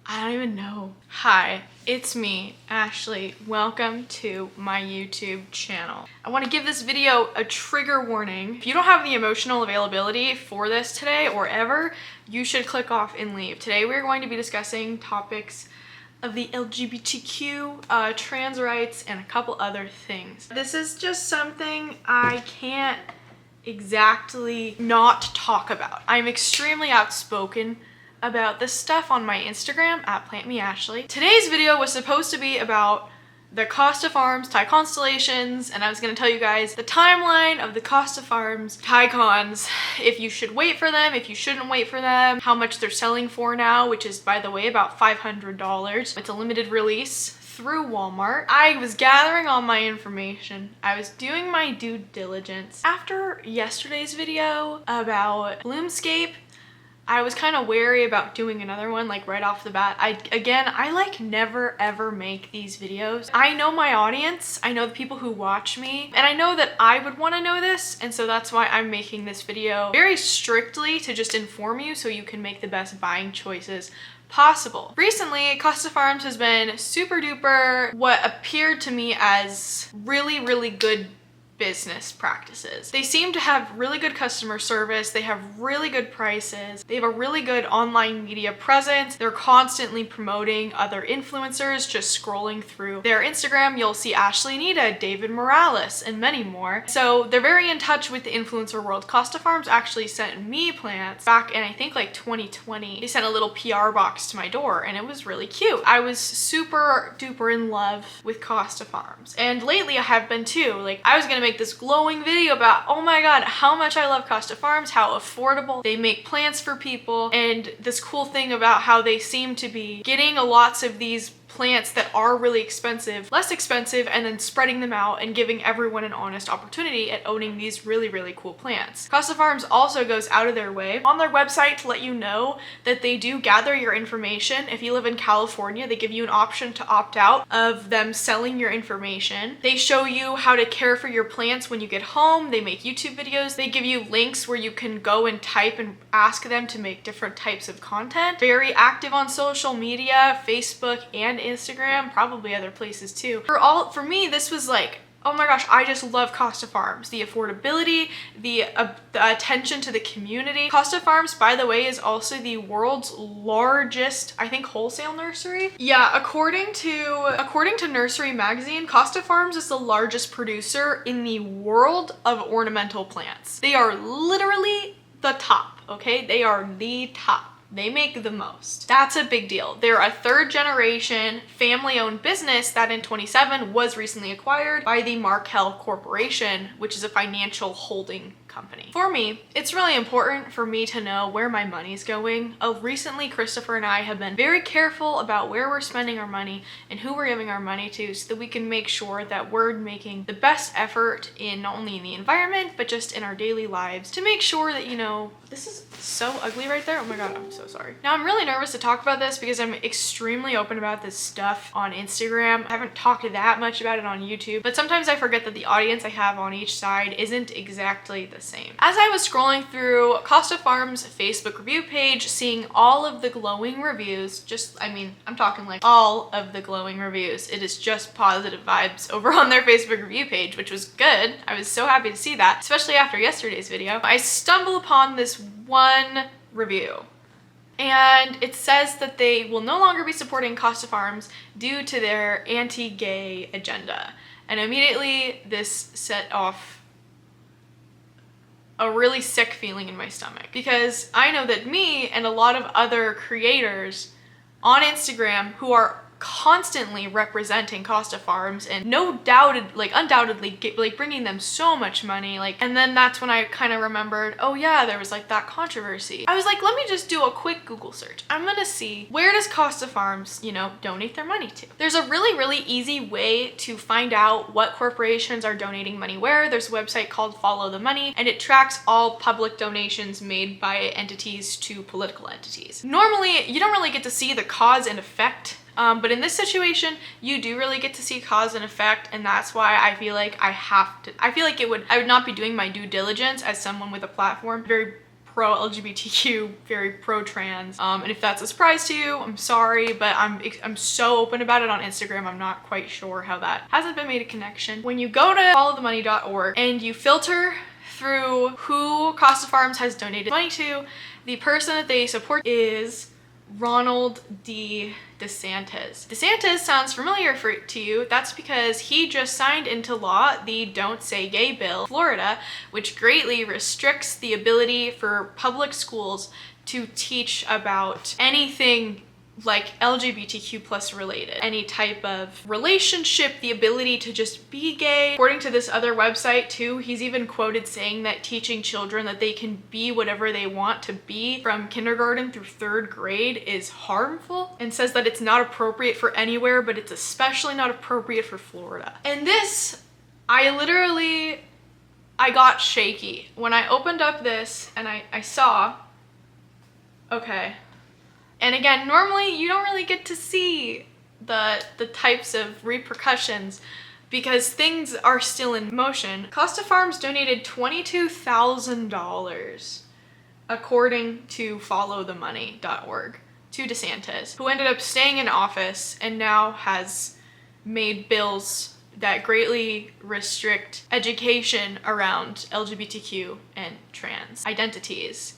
I don't even know. Hi, it's me, Ashley. Welcome to my YouTube channel. I want to give this video a trigger warning. If you don't have the emotional availability for this today or ever, you should click off and leave. Today we're going to be discussing topics of the LGBTQ, trans rights, and a couple other things. This is just something I can't exactly not talk about. I'm extremely outspoken about this stuff on my Instagram at PlantMeAshley. Today's video was supposed to be about the Costa Farms Thai constellations, and I was gonna tell you guys the timeline of the Costa Farms Thai cons, if you should wait for them, if you shouldn't wait for them, how much they're selling for now, which is, by the way, about $500. It's a limited release through Walmart. I was gathering all my information. I was doing my due diligence. After yesterday's video about Bloomscape, I was kind of wary about doing another one like right off the bat. I like never ever make these videos. I know my audience, I know the people who watch me, and I know that I would want to know this, and so that's why I'm making this video very strictly to just inform you so you can make the best buying choices possible. Recently, Costa Farms has been super duper what appeared to me as really good business practices. They seem to have really good customer service, they have really good prices, they have a really good online media presence, they're constantly promoting other influencers. Just scrolling through their Instagram, you'll see Ashley Nita, David Morales, and many more. So they're very in touch with the influencer world. Costa Farms actually sent me plants back in, I think, like 2020. They sent a little PR box to my door, and it was really cute. I was super duper in love with Costa Farms, and lately I have been too. Like, I was gonna make this glowing video about, oh my god, how much I love Costa Farms, how affordable they make plants for people, and this cool thing about how they seem to be getting lots of these plants that are really expensive, less expensive, and then spreading them out and giving everyone an honest opportunity at owning these really cool plants. Costa Farms also goes out of their way on their website to let you know that they do gather your information. If you live in California, they give you an option to opt out of them selling your information. They show you how to care for your plants when you get home. They make YouTube videos. They give you links where you can go and type and ask them to make different types of content. Very active on social media, Facebook and Instagram, probably other places too. For me, this was like, oh my gosh, I just love Costa Farms. The affordability, the attention to the community. Costa Farms, by the way, is also the world's largest, I think, wholesale nursery. Yeah, according to Nursery Magazine, Costa Farms is the largest producer in the world of ornamental plants. They are literally the top, okay? They are the top. They make the most. That's a big deal. They're a third generation family-owned business that in 2027 was recently acquired by the Markel Corporation, which is a financial holding company. For me, it's really important for me to know where my money's going. Recently, Christopher and I have been very careful about where we're spending our money and who we're giving our money to so that we can make sure that we're making the best effort in not only in the environment, but just in our daily lives to make sure that, you know, this is so ugly right there. Oh my god, I'm so sorry. Now, I'm really nervous to talk about this because I'm extremely open about this stuff on Instagram. I haven't talked that much about it on YouTube, but sometimes I forget that the audience I have on each side isn't exactly the same. As I was scrolling through Costa Farms' Facebook review page, seeing all of the glowing reviews, I'm talking like all of the glowing reviews. It is just positive vibes over on their Facebook review page, which was good. I was so happy to see that, especially after yesterday's video. I stumble upon this one review, and it says that they will no longer be supporting Costa Farms due to their anti-gay agenda. And immediately this set off a really sick feeling in my stomach, because I know that me and a lot of other creators on Instagram who are constantly representing Costa Farms and undoubtedly bringing them so much money, and then that's when I kind of remembered, oh yeah, there was like that controversy. I was like, let me just do a quick Google search. I'm gonna see, where does Costa Farms, donate their money to? There's a really easy way to find out what corporations are donating money where. There's a website called Follow the Money, and it tracks all public donations made by entities to political entities. Normally, you don't really get to see the cause and effect, but in this situation, you do really get to see cause and effect, and that's why I feel like I would not be doing my due diligence as someone with a platform very pro-LGBTQ, very pro-trans. And if that's a surprise to you, I'm sorry, but I'm so open about it on Instagram. I'm not quite sure how that hasn't been made a connection. When you go to followthemoney.org and you filter through who Costa Farms has donated money to, the person that they support is Ronald DeSantis. DeSantis sounds familiar to you. That's because he just signed into law the Don't Say Gay bill in Florida, which greatly restricts the ability for public schools to teach about anything like LGBTQ plus related, any type of relationship, the ability to just be gay. According to this other website too, he's even quoted saying that teaching children that they can be whatever they want to be from kindergarten through 3rd grade is harmful, and says that it's not appropriate for anywhere, but it's especially not appropriate for Florida. And this, I got shaky when I opened up this and I saw, okay. And again, normally you don't really get to see the types of repercussions because things are still in motion. Costa Farms donated $22,000 according to followthemoney.org to DeSantis, who ended up staying in office and now has made bills that greatly restrict education around LGBTQ and trans identities.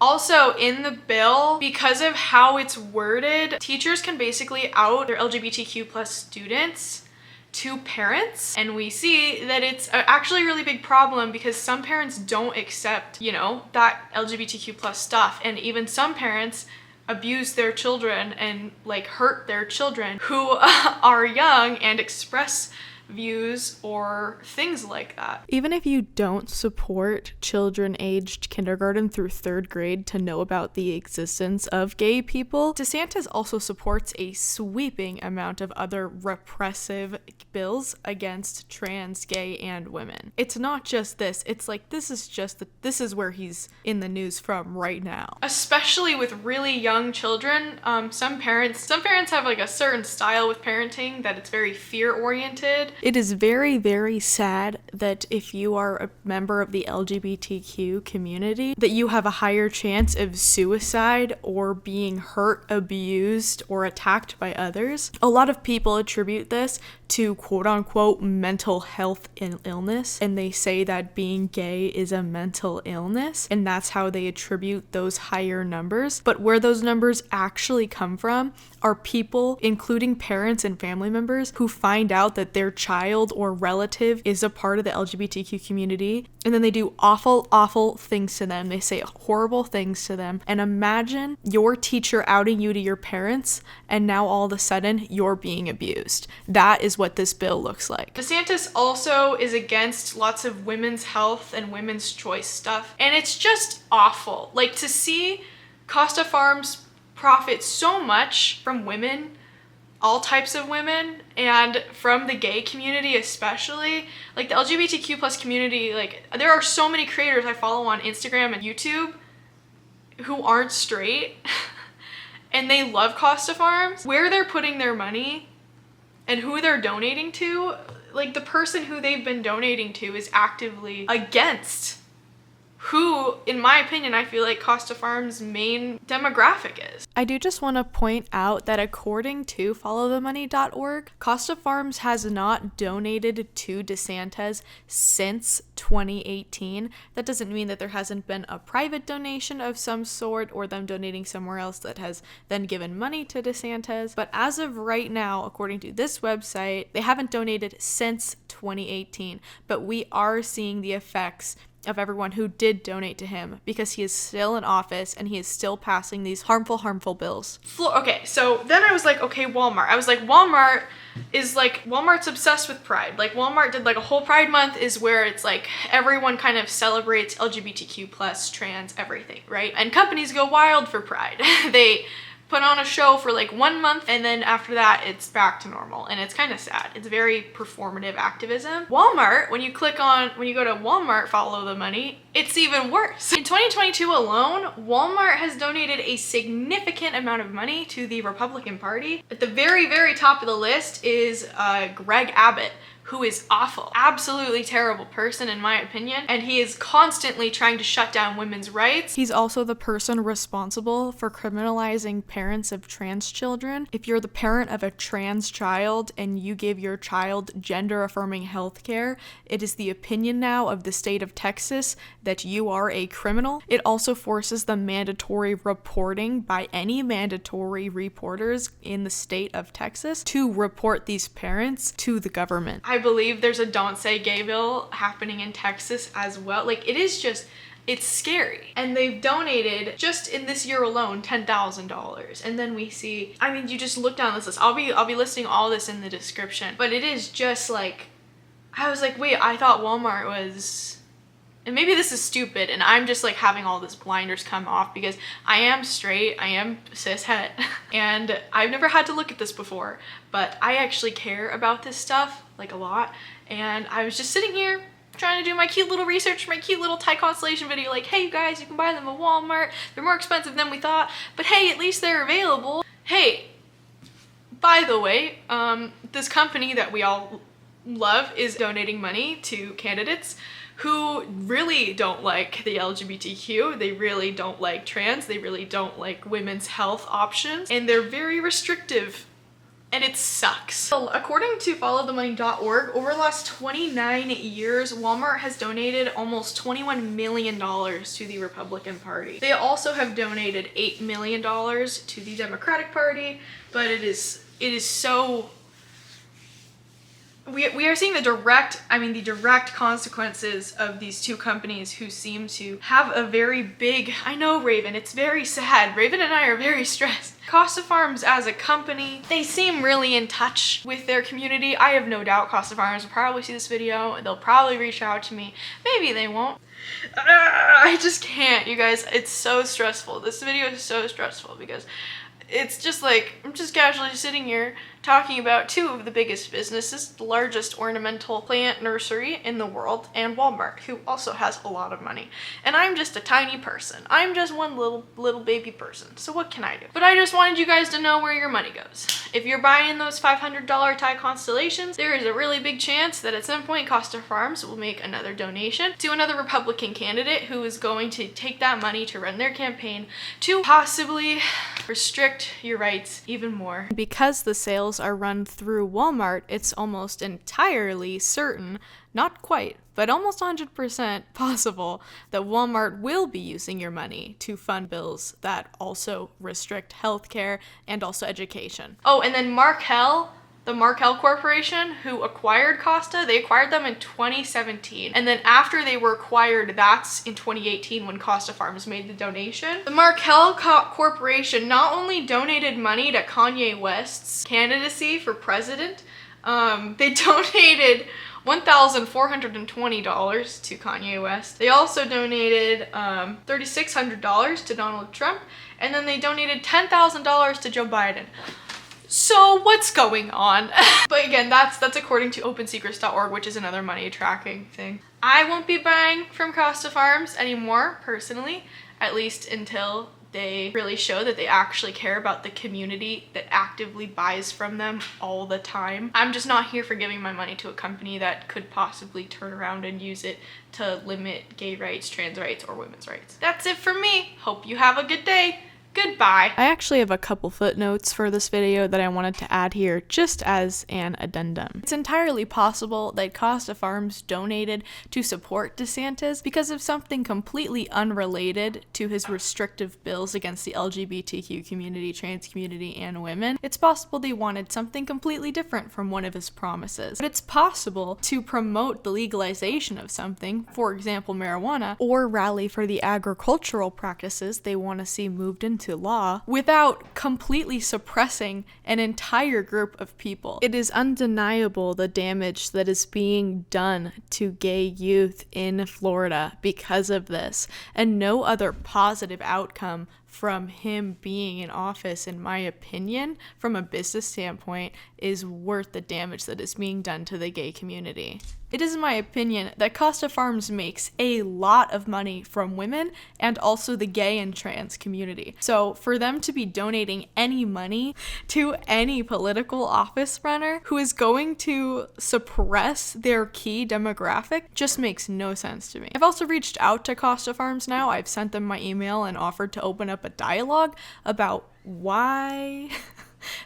Also, in the bill, because of how it's worded, teachers can basically out their LGBTQ plus students to parents. And we see that it's actually a really big problem because some parents don't accept, you know, that LGBTQ plus stuff. And even some parents abuse their children and like hurt their children who are young and express views or things like that. Even if you don't support children aged kindergarten through 3rd grade to know about the existence of gay people, DeSantis also supports a sweeping amount of other repressive bills against trans, gay, and women. It's not just this, it's like this is where he's in the news from right now. Especially with really young children, some parents have like a certain style with parenting that it's very fear-oriented. It is very, very sad that if you are a member of the LGBTQ community, that you have a higher chance of suicide or being hurt, abused, or attacked by others. A lot of people attribute this to quote-unquote mental health illness, and they say that being gay is a mental illness, and that's how they attribute those higher numbers. But where those numbers actually come from are people, including parents and family members, who find out that their child or relative is a part of the LGBTQ community, and then they do awful, awful things to them. They say horrible things to them. And imagine your teacher outing you to your parents, and now all of a sudden you're being abused. That is what this bill looks like. DeSantis also is against lots of women's health and women's choice stuff, and it's just awful. Like, to see Costa Farms profit so much from women, all types of women, and from the gay community especially, like the LGBTQ plus community. Like, there are so many creators I follow on Instagram and YouTube who aren't straight and they love Costa Farms. Where they're putting their money and who they're donating to, like the person who they've been donating to is actively against who, in my opinion, I feel like Costa Farms' main demographic is. I do just want to point out that according to followthemoney.org, Costa Farms has not donated to DeSantis since 2018. That doesn't mean that there hasn't been a private donation of some sort or them donating somewhere else that has then given money to DeSantis. But as of right now, according to this website, they haven't donated since 2018. But we are seeing the effects of everyone who did donate to him because he is still in office and he is still passing these harmful bills. Okay, so then I was like, okay, Walmart. I was like, Walmart's obsessed with Pride. Like, Walmart did like a whole Pride month is where it's like everyone kind of celebrates LGBTQ plus, trans, everything, right? And companies go wild for Pride. They put on a show for like 1 month, and then after that it's back to normal, and it's kind of sad. It's very performative activism. Walmart, when you go to Walmart, follow the money, it's even worse. In 2022 alone, Walmart has donated a significant amount of money to the Republican Party. At the very, very top of the list is Greg Abbott, who is awful, absolutely terrible person in my opinion, and he is constantly trying to shut down women's rights. He's also the person responsible for criminalizing parents of trans children. If you're the parent of a trans child and you give your child gender-affirming health care, it is the opinion now of the state of Texas that you are a criminal. It also forces the mandatory reporting by any mandatory reporters in the state of Texas to report these parents to the government. I believe there's a Don't Say Gay bill happening in Texas as well. Like, it's scary. And they've donated, just in this year alone, $10,000. And then we see, I mean, you just look down this list. I'll be listing all this in the description, but it is just like, I was like, wait, I thought Walmart was, and maybe this is stupid and I'm just like having all this blinders come off because I am straight, I am cishet, and I've never had to look at this before, but I actually care about this stuff like a lot. And I was just sitting here trying to do my cute little research for my cute little Thai constellation video, like, hey you guys, you can buy them at Walmart, they're more expensive than we thought, but hey, at least they're available. Hey, by the way, this company that we all love is donating money to candidates who really don't like the LGBTQ, they really don't like trans, they really don't like women's health options, and they're very restrictive, and it sucks. So, according to followthemoney.org, over the last 29 years, Walmart has donated almost $21 million to the Republican Party. They also have donated $8 million to the Democratic Party, but it is so, we are seeing the direct consequences of these two companies who seem to have a very big, I know Raven, it's very sad. Raven and I are very stressed. Costa Farms as a company, they seem really in touch with their community. I have no doubt Costa Farms will probably see this video. They'll probably reach out to me. Maybe they won't. I just can't, you guys. It's so stressful. This video is so stressful because it's just like, I'm just casually sitting here talking about two of the biggest businesses, the largest ornamental plant nursery in the world, and Walmart, who also has a lot of money. And I'm just a tiny person. I'm just one little baby person. So what can I do? But I just wanted you guys to know where your money goes. If you're buying those $500 Thai constellations, there is a really big chance that at some point Costa Farms will make another donation to another Republican candidate who is going to take that money to run their campaign to possibly restrict your rights even more. Because the sales are run through Walmart, it's almost entirely certain, not quite, but almost 100% possible that Walmart will be using your money to fund bills that also restrict healthcare and also education. Oh, and then the Markel Corporation, who acquired Costa, they acquired them in 2017. And then after they were acquired, that's in 2018 when Costa Farms made the donation. The Markel Corporation not only donated money to Kanye West's candidacy for president, they donated $1,420 to Kanye West. They also donated $3,600 to Donald Trump, and then they donated $10,000 to Joe Biden. So what's going on? But again, that's according to opensecrets.org, which is another money tracking thing. I won't be buying from Costa Farms anymore, personally, at least until they really show that they actually care about the community that actively buys from them all the time. I'm just not here for giving my money to a company that could possibly turn around and use it to limit gay rights, trans rights, or women's rights. That's it for me. Hope you have a good day. Goodbye. I actually have a couple footnotes for this video that I wanted to add here just as an addendum. It's entirely possible that Costa Farms donated to support DeSantis because of something completely unrelated to his restrictive bills against the LGBTQ community, trans community, and women. It's possible they wanted something completely different from one of his promises. But it's possible to promote the legalization of something, for example marijuana, or rally for the agricultural practices they want to see moved into law without completely suppressing an entire group of people. It is undeniable the damage that is being done to gay youth in Florida because of this, and no other positive outcome from him being in office, in my opinion, from a business standpoint, is worth the damage that is being done to the gay community. It is my opinion that Costa Farms makes a lot of money from women and also the gay and trans community. So for them to be donating any money to any political office runner who is going to suppress their key demographic just makes no sense to me. I've also reached out to Costa Farms now. I've sent them my email and offered to open up a dialogue about why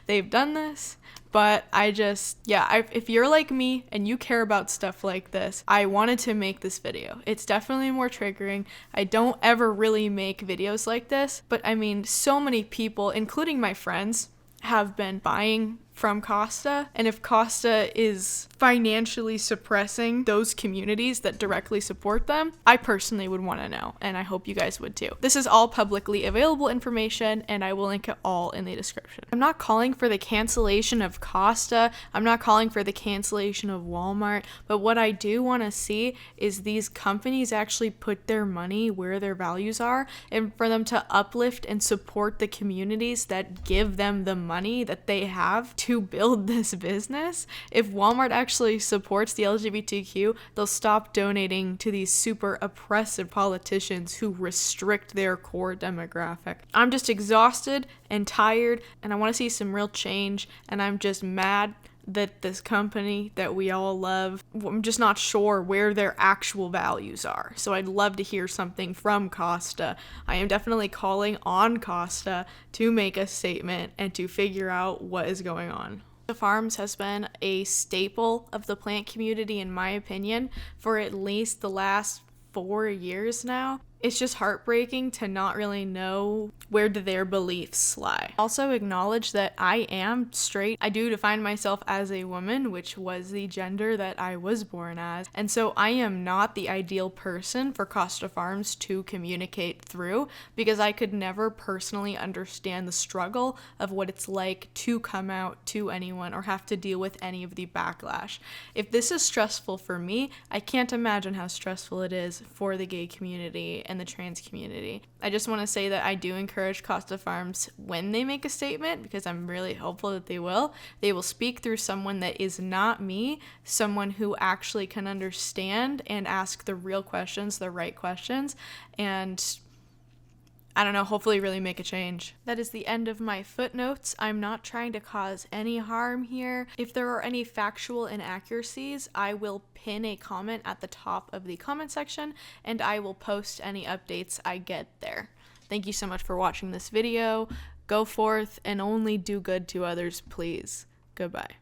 they've done this. But if you're like me and you care about stuff like this, I wanted to make this video. It's definitely more triggering. I don't ever really make videos like this, but I mean, so many people, including my friends, have been buying from Costa, and if Costa is financially suppressing those communities that directly support them, I personally would want to know, and I hope you guys would too. This is all publicly available information, and I will link it all in the description. I'm not calling for the cancellation of Costa, I'm not calling for the cancellation of Walmart, but what I do want to see is these companies actually put their money where their values are, and for them to uplift and support the communities that give them the money that they have to build this business. If Walmart actually supports the LGBTQ, they'll stop donating to these super oppressive politicians who restrict their core demographic. I'm just exhausted and tired, and I want to see some real change, and I'm just mad that this company that we all love, I'm just not sure where their actual values are. So I'd love to hear something from Costa. I am definitely calling on Costa to make a statement and to figure out what is going on. Costa Farms has been a staple of the plant community, in my opinion, for at least the last 4 years now. It's just heartbreaking to not really know where do their beliefs lie. Also acknowledge that I am straight. I do define myself as a woman, which was the gender that I was born as. And so I am not the ideal person for Costa Farms to communicate through, because I could never personally understand the struggle of what it's like to come out to anyone or have to deal with any of the backlash. If this is stressful for me, I can't imagine how stressful it is for the gay community and the trans community. I just want to say that I do encourage Costa Farms, when they make a statement, because I'm really hopeful that they will speak through someone that is not me, someone who actually can understand and ask the real questions, the right questions, and I don't know, hopefully really make a change. That is the end of my footnotes. I'm not trying to cause any harm here. If there are any factual inaccuracies, I will pin a comment at the top of the comment section, and I will post any updates I get there. Thank you so much for watching this video. Go forth and only do good to others, please. Goodbye.